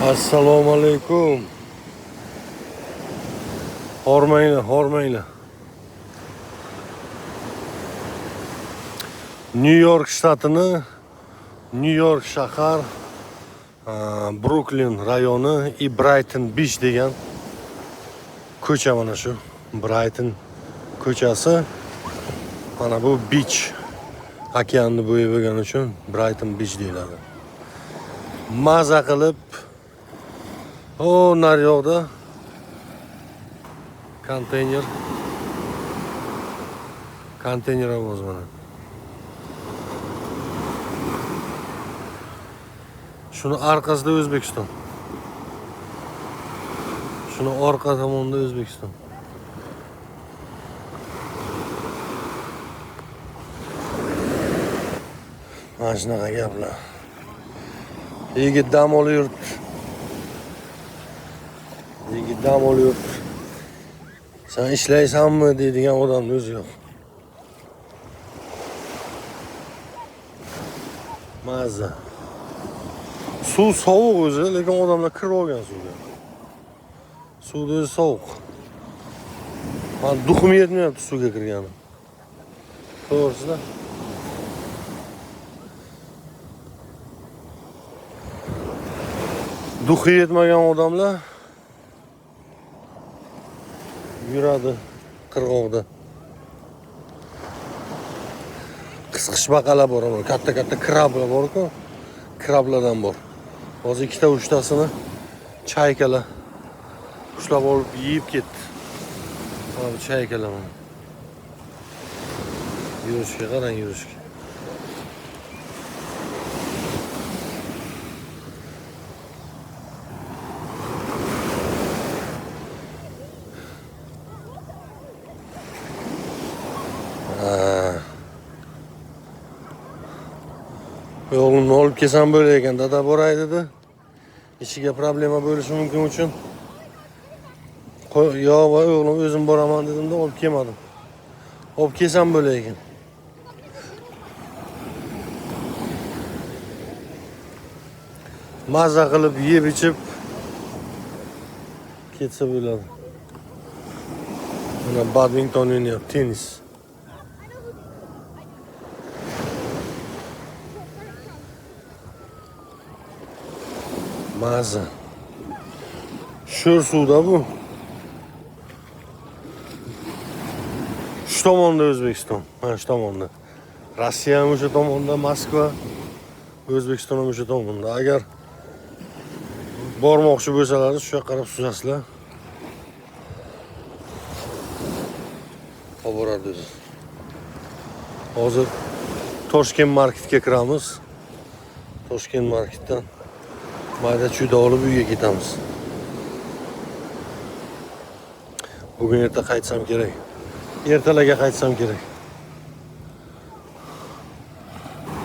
Assalomu alaykum. Hormanglar. New York shtatini, New York shahar, Brooklyn rayoni и Brighton Beach degan ko'cha mana shu. Brighton ko'chasi. Mana bu beach. Okeanni bo'yib bo'lgani uchun Brighton Beach deyiladi. Maza qilib naryoqda konteyner ovoz mana. Shuni orqasida O'zbekiston. Shuni orqa tomonda O'zbekiston. Mana shunaqa gaplar. Yigit dam olyapti. Sen ishlaysanmi deydigan odamning o'zi yo'q. Maza. Suv sovuq o'zi, lekin odamlar kirib olgan suvga. Suvda o'zi sovuq. Men duxim yetmayapti suvga kirganim. To'g'risida. Duxi yetmagan odamlar yuradi qirg'oqda. Qisqish baqalar bor, katta krablar bor-ku. Krablardan bor. Hozir ikkita uchtasini chaykalar ushlab olib yeyib ketdi. Mana bu chaykalar mana. Yurishga qarang, yurishga. O'g'limni olib kelsam bo'lar ekan, dada boray dedi. Ishiga problema bo'lishi mumkin uchun. Yo'q, o'g'lim o'zim boraman dedim-da, olib kelmadim. Olib kelsam bo'lar ekan. Maza qilib yeb ichib ketsa bo'ladi. Mana badminton o'ynayapti, tennis. Maza. Sho'r suvda bu. Shu tomonda O'zbekiston, mana shu tomonda. Rossiya ham o'sha tomonda, Moskva, O'zbekiston ham o'sha tomonda. Agar bormoqchi bo'lsalar, shu yoqqa qarab suzasizlar. Oboradi o'zi. Hozir Toshkent marketga kiramiz. Toshkent marketdan mayda chuyda olib uyga ketamiz. Bugun erta qaytsam kerak. Ertalarga qaytsam kerak.